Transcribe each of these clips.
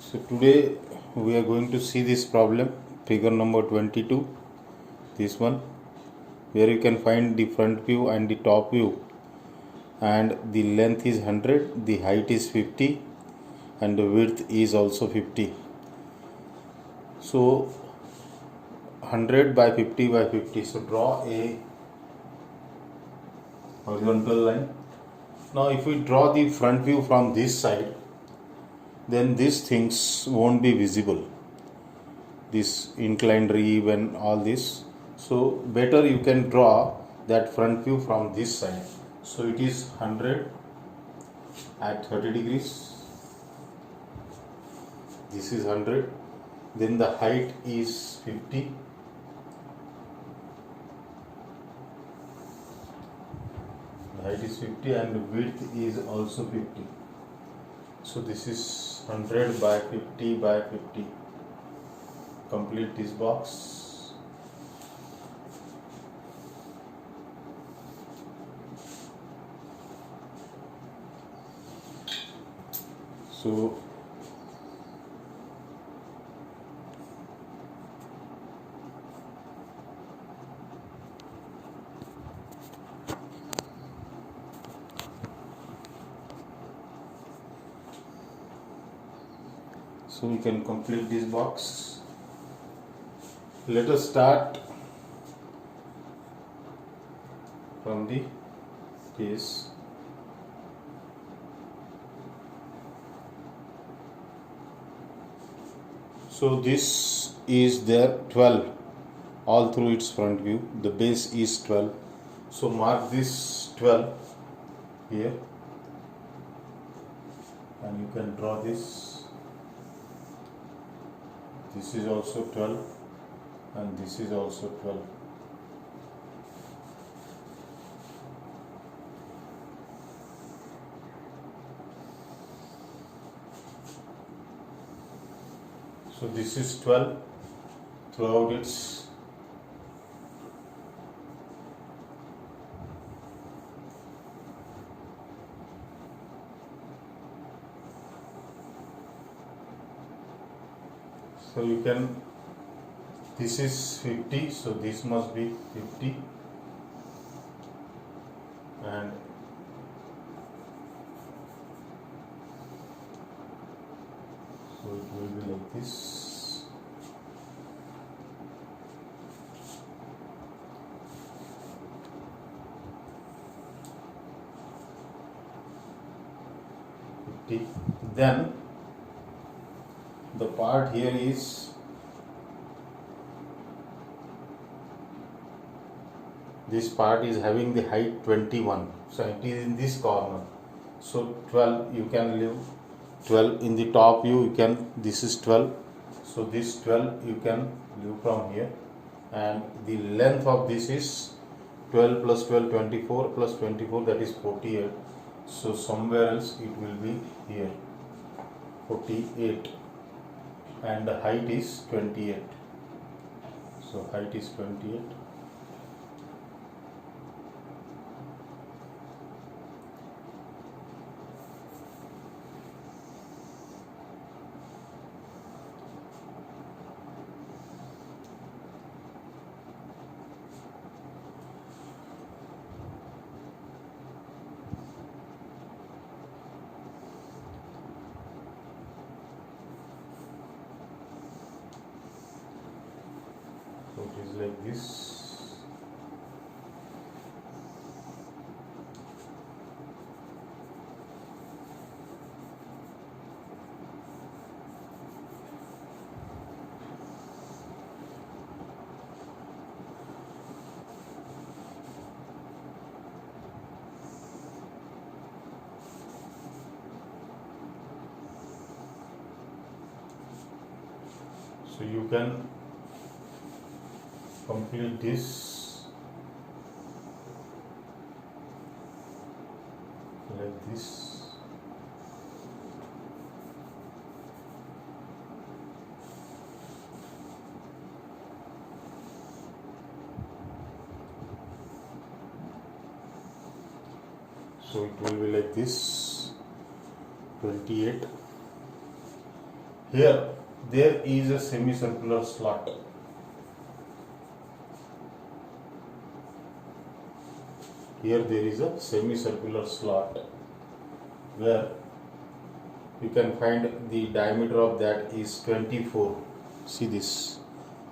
So today we are going to see this problem, figure number 22, this one, where you can find the front view and the top view, and the length is 100, the height is 50, and the width is also 50. So 100 by 50 by 50. So draw a horizontal line. Now if we draw the front view from this side, then these things won't be visible, this inclined reeve and all this. So better you can draw that front view from this side. So it is 100 at 30 degrees, this is 100, then the height is 50, the height is 50 and the width is also 50. So this is 100 by 50 by 50. Complete this box. So we can complete this box. Let us start from the case. So this is there 12 all through its front view. The base is 12. So mark this 12 here, and you can draw this. This is also 12 and this is also 12. So this is 12 throughout its so you can, this is 50, so this must be 50, and so it will be like this. Then the part here is this part is having the height 21, so it is in this corner. So 12 you can leave 12 in the top view, you can, this is 12, so this 12 you can leave from here, and the length of this is 12 plus 12 24 plus 24, that is 48. So somewhere else it will be here 48, and the height is 28. So height is 28. So it is like this. So you can complete this like this. So it will be like this, 28. here there is a semicircular slot. Here there is a semicircular slot where you can find the diameter of that is 24. See this.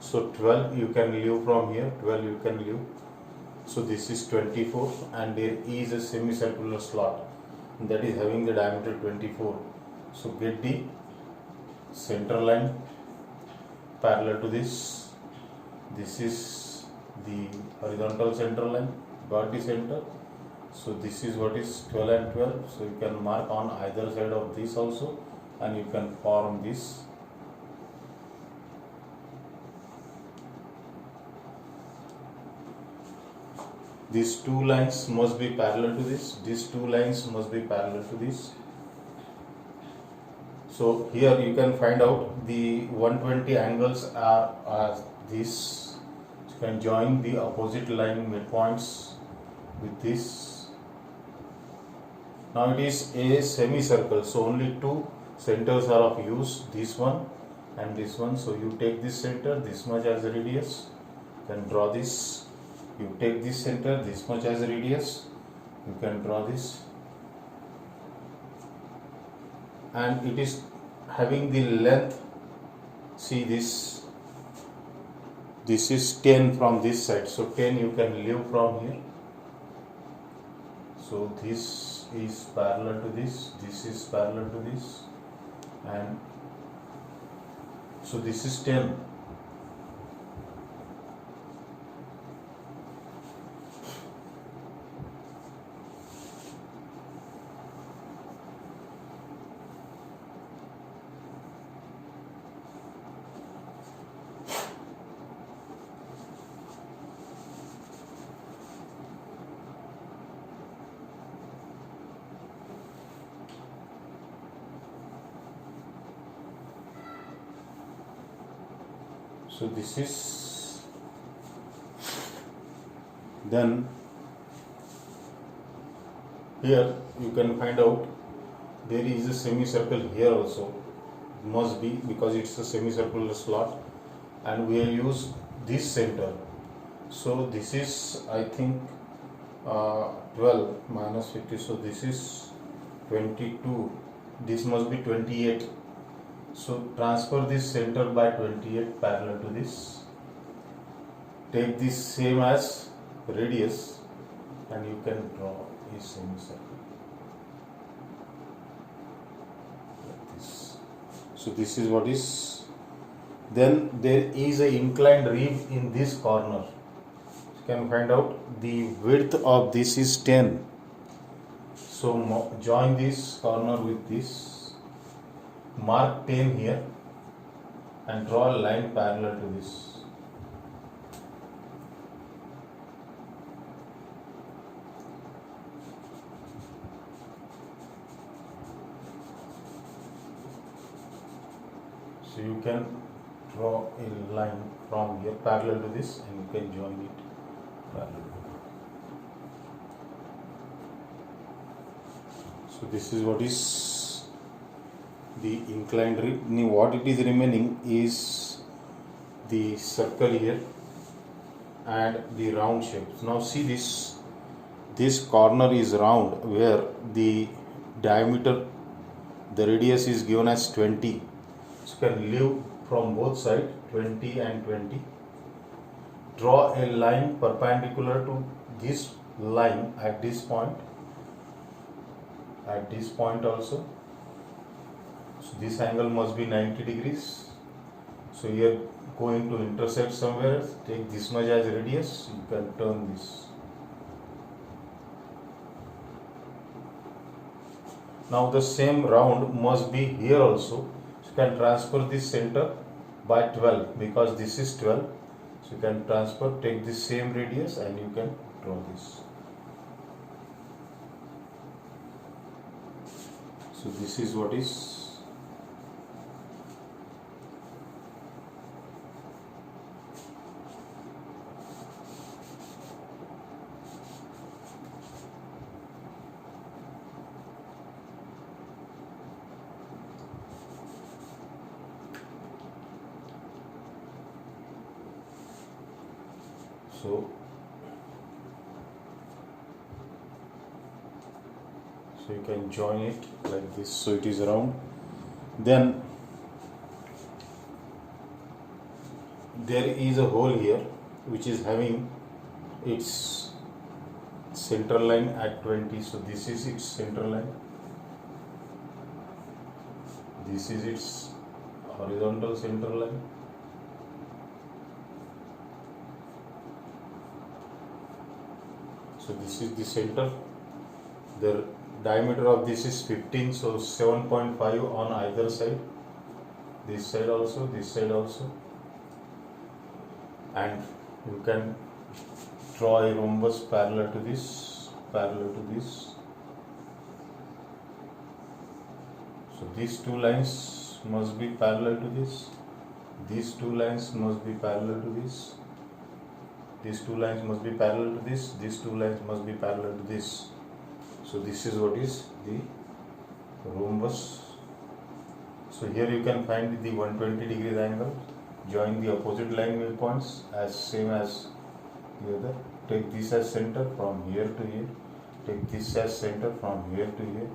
So 12 you can leave from here, 12 you can leave. So this is 24 and there is a semicircular slot that is having the diameter 24. So get the center line parallel to this. This is the horizontal center line, got the center. So this is what is 12 and 12. So you can mark on either side of this also and you can form this. These two lines must be parallel to this. These two lines must be parallel to this. So here you can find out the 120 angles are as this. You can join the opposite line midpoints with this. Now it is a semicircle, so only two centers are of use, this one and this one. So you take this center, this much as a radius, then draw this. You take this center, this much as a radius, you can draw this, and it is having the length. See this is 10 from this side, so 10 you can leave from here. So this is parallel to this is parallel to this, and so this is 10. So this is, then here you can find out there is a semicircle here also, must be, because it's a semicircular slot and we will use this center. So this is, I think, 12 minus 50, so this is 22, this must be 28. So transfer this center by 28 parallel to this. Take this same as radius and you can draw a semicircle like this. So this is what is. Then there is a inclined rib in this corner. You can find out the width of this is 10. So join this corner with this. Mark 10 here and draw a line parallel to this. So you can draw a line from here parallel to this and you can join it parallel. So this is what is the inclined rib. What it is remaining is the circle here and the round shape. Now see this corner is round where the diameter, the radius is given as 20. So you can leave from both sides 20 and 20. Draw a line perpendicular to this line at this point also. So this angle must be 90 degrees. So you are going to intersect somewhere. Take this much as radius. You can turn this. Now the same round must be here also. So you can transfer this center by 12 because this is 12. So you can transfer, take this same radius and you can draw this. So this is what is. So you can join it like this, so it is round. Then there is a hole here which is having its center line at 20. So this is its center line, this is its horizontal center line, so this is the center. The diameter of this is 15, so 7.5 on either side, this side also, this side also, and you can draw a rhombus parallel to this, so these two lines must be parallel to this, these two lines must be parallel to this, these two lines must be parallel to this, these two lines must be parallel to this. So this is what is the rhombus. So here you can find the 120 degrees angle. Join the opposite line midpoints as same as the other. Take this as center from here to here. Take this as center from here to here.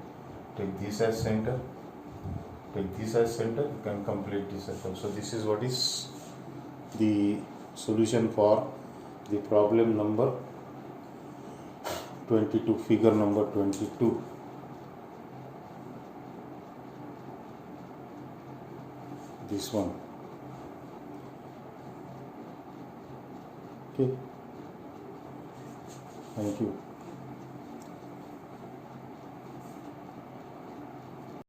Take this as center. Take this as center. You can complete this circle. So this is what is the solution for the problem number 22, figure number 22. This one. Okay. Thank you.